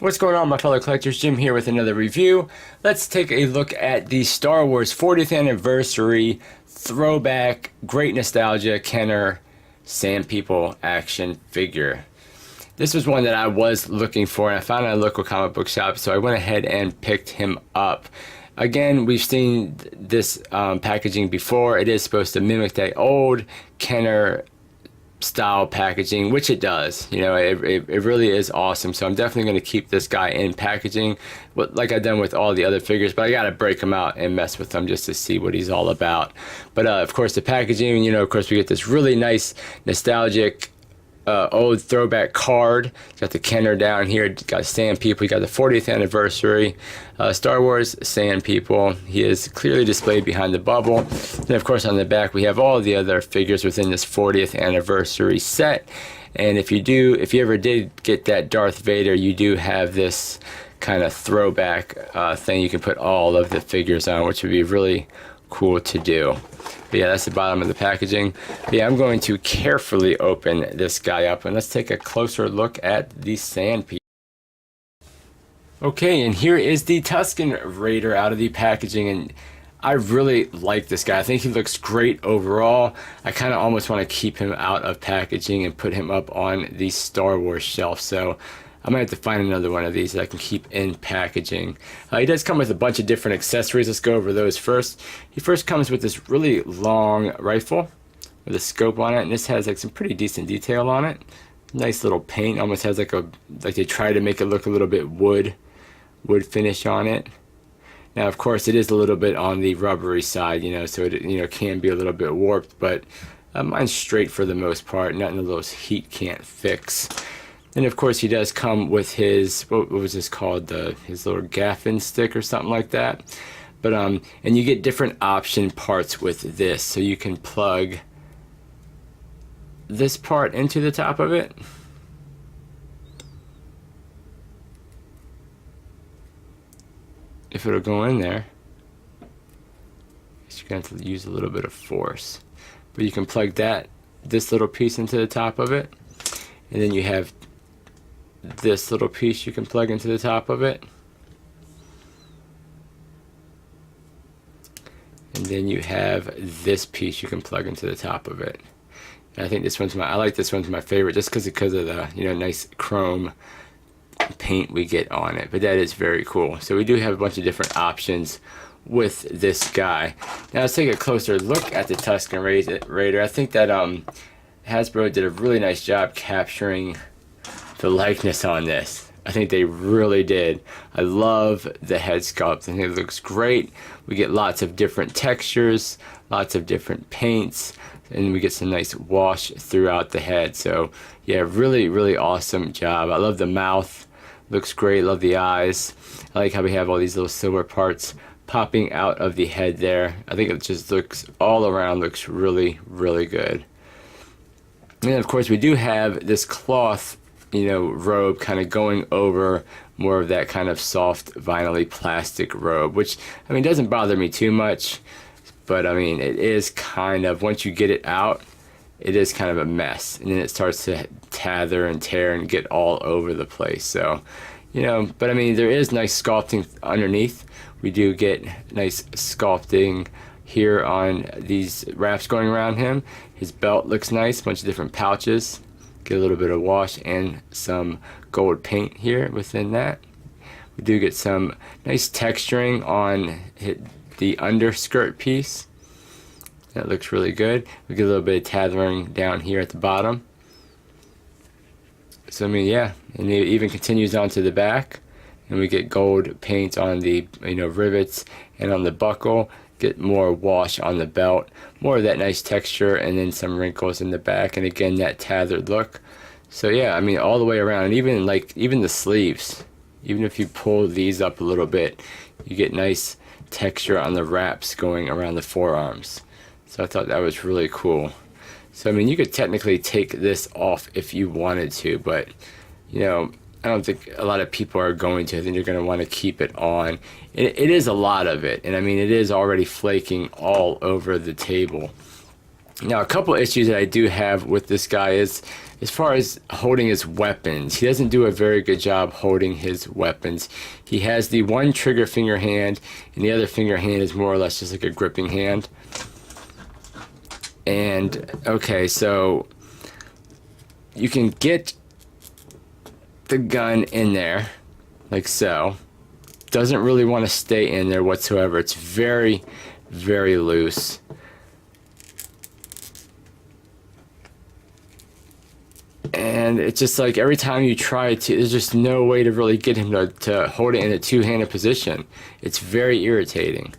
What's going on, my fellow collectors? Jim here with another review. Let's take a look at the Star Wars 40th anniversary throwback, great nostalgia Kenner Sand People action figure. This was one that I was looking for, and I found it at a local comic book shop, so I went ahead and picked him up. Again, we've seen this packaging before. It is supposed to mimic that old Kenner style packaging, which it does. You know, it really is awesome. So I'm definitely going to keep this guy in packaging, like I've done with all the other figures, but I got to break him out and mess with him just to see what he's all about. But of course the packaging, you know, of course we get this really nice nostalgic old throwback card. Got the Kenner down here, got Sand People, you got the 40th anniversary Star Wars Sand People. He is clearly displayed behind the bubble. And of course on the back we have all the other figures within this 40th anniversary set. And if you ever did get that Darth Vader, you do have this kind of throwback thing you can put all of the figures on, which would be really cool to do. But yeah, that's the bottom of the packaging. But yeah, I'm going to carefully open this guy up and let's take a closer look at the Sand People. Okay, and here is the Tusken Raider out of the packaging, and I really like this guy. I think he looks great overall. I kind of almost want to keep him out of packaging and put him up on the Star Wars shelf. So I might have to find another one of these that I can keep in packaging. He does come with a bunch of different accessories. Let's go over those first. He first comes with this really long rifle with a scope on it, and this has like some pretty decent detail on it. Nice little paint. Almost has like they try to make it look a little bit wood finish on it. Now, of course, it is a little bit on the rubbery side, you know, so it can be a little bit warped, but mine's straight for the most part. Nothing of those heat can't fix. And of course he does come with his, what was this called, his little gaffin stick or something like that. But and you get different option parts with this, so you can plug this part into the top of it. If it'll go in there, you're going to have to use a little bit of force. But you can plug this little piece into the top of it, and then you have this little piece you can plug into the top of it, and then you have this piece you can plug into the top of it. And I think this one's I like this one's my favorite just because of the nice chrome paint we get on it. But that is very cool. So we do have a bunch of different options with this guy. Now let's take a closer look at the Tusken Raider. I think that Hasbro did a really nice job capturing the likeness on this. I think they really did. I love the head sculpt. I think it looks great. We get lots of different textures, lots of different paints, and we get some nice wash throughout the head. So yeah, really, really awesome job. I love the mouth. Looks great. Love the eyes. I like how we have all these little silver parts popping out of the head there. I think it just looks all around, looks really, really good. And of course we do have this cloth robe kind of going over more of that kind of soft vinyl-y plastic robe, which I mean doesn't bother me too much, but I mean it is kind of, once you get it out, it is kind of a mess, and then it starts to tather and tear and get all over the place. So but I mean there is nice sculpting underneath. We do get nice sculpting here on these wraps going around him. His belt looks nice, a bunch of different pouches. Get a little bit of wash and some gold paint here within that. We do get some nice texturing on the underskirt piece. That looks really good. We get a little bit of tethering down here at the bottom. So I mean, yeah, and it even continues on to the back, and we get gold paint on the rivets and on the buckle. Get more wash on the belt, more of that nice texture, and then some wrinkles in the back, and again that tethered look. So yeah, I mean all the way around, and even the sleeves, even if you pull these up a little bit, you get nice texture on the wraps going around the forearms. So I thought that was really cool. So I mean you could technically take this off if you wanted to, but I don't think a lot of people are going to. I think you're going to want to keep it on. It is a lot of it, and I mean it is already flaking all over the table. Now, a couple issues that I do have with this guy is as far as holding his weapons. He doesn't do a very good job holding his weapons. He has the one trigger finger hand, and the other finger hand is more or less just like a gripping hand. And, okay, so you can get the gun in there, like so. Doesn't really want to stay in there whatsoever. It's very, very loose. And it's just like every time you try to, there's just no way to really get him to hold it in a two-handed position. It's very irritating.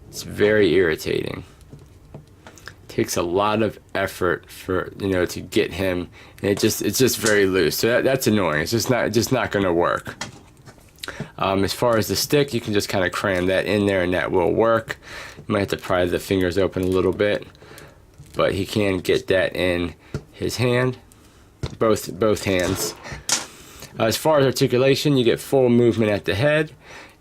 It's very irritating. It takes a lot of effort for, you know, to get him, and it's just very loose. So that's annoying. It's just not going to work. As far as the stick, you can just kind of cram that in there, and that will work. You might have to pry the fingers open a little bit, but he can get that in his hand. Both hands. As far as articulation, you get full movement at the head.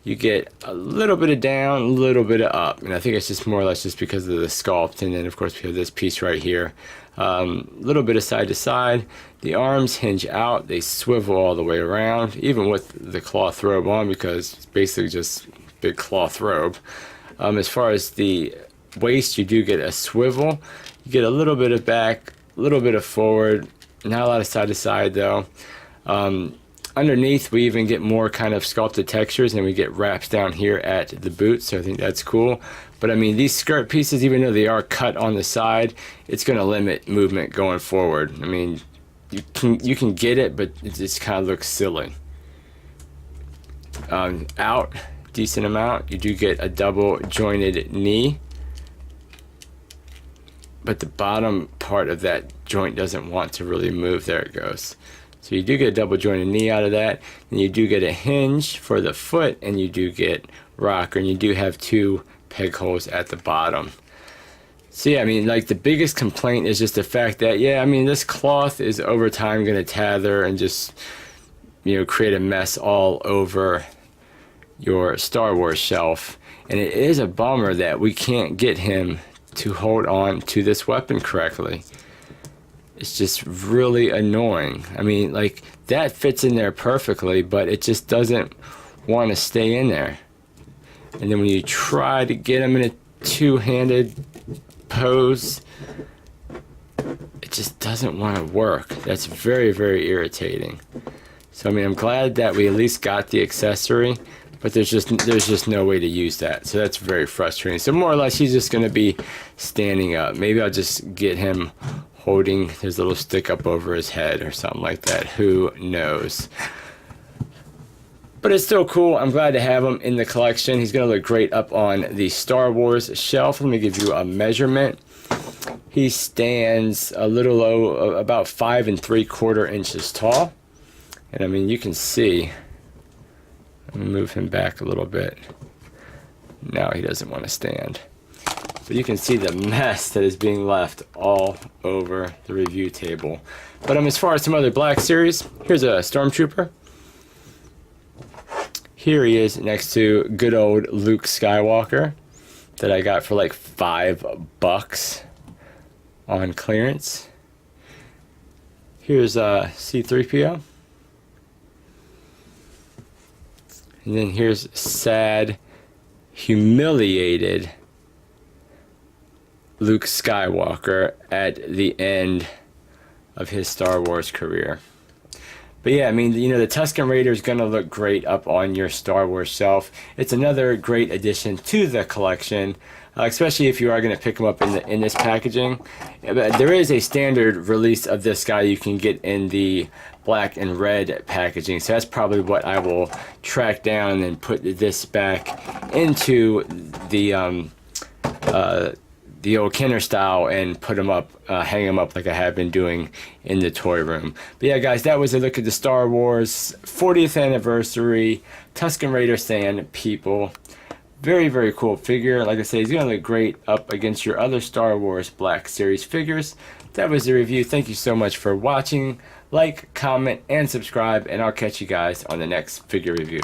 You get a little bit of down, a little bit of up, and I think it's just more or less just because of the sculpt. And then of course we have this piece right here, a little bit of side to side. The arms hinge out, they swivel all the way around, even with the cloth robe on, because it's basically just big cloth robe. As far as the waist, you do get a swivel. You get a little bit of back, a little bit of forward. Not a lot of side to side though. Underneath we even get more kind of sculpted textures, and we get wraps down here at the boot, so I think that's cool. But I mean, these skirt pieces, even though they are cut on the side, it's going to limit movement going forward. I mean, you can get it, but it just kind of looks silly. Out, decent amount. You do get a double jointed knee, but the bottom part of that joint doesn't want to really move. There it goes. So you do get a double jointed knee out of that, and you do get a hinge for the foot, and you do get rocker, and you do have two peg holes at the bottom. So yeah, I mean, like the biggest complaint is just the fact that, yeah, I mean, this cloth is over time going to tether and just, you know, create a mess all over your Star Wars shelf. And it is a bummer that we can't get him to hold on to this weapon correctly. It's just really annoying. I mean, like, that fits in there perfectly, but it just doesn't want to stay in there. And then when you try to get him in a two-handed pose, it just doesn't want to work. That's very, very irritating. So I mean, I'm glad that we at least got the accessory, but there's just no way to use that. So that's very frustrating. So more or less, he's just going to be standing up. Maybe I'll just get him holding his little stick up over his head or something like that. Who knows? But it's still cool. I'm glad to have him in the collection. He's going to look great up on the Star Wars shelf. Let me give you a measurement. He stands a little low, about 5 3/4 inches tall. And I mean, you can see, let me move him back a little bit. Now he doesn't want to stand. But you can see the mess that is being left all over the review table. But as far as some other Black Series, here's a Stormtrooper. Here he is next to good old Luke Skywalker that I got for like $5 on clearance. Here's C-3PO. And then here's sad, humiliated Luke Skywalker at the end of his Star Wars career. But yeah, I mean, you know, the Tusken Raider is going to look great up on your Star Wars shelf. It's another great addition to the collection, especially if you are going to pick them up in this packaging. But there is a standard release of this guy you can get in the black and red packaging. So that's probably what I will track down and put this back into the old Kenner style and put them up, hang them up like I have been doing in the toy room. But yeah, guys, that was a look at the Star Wars 40th anniversary Tusken Raider People. Very, very cool figure. Like I say, he's going to look great up against your other Star Wars Black Series figures. That was the review. Thank you so much for watching. Like, comment, and subscribe, and I'll catch you guys on the next figure review.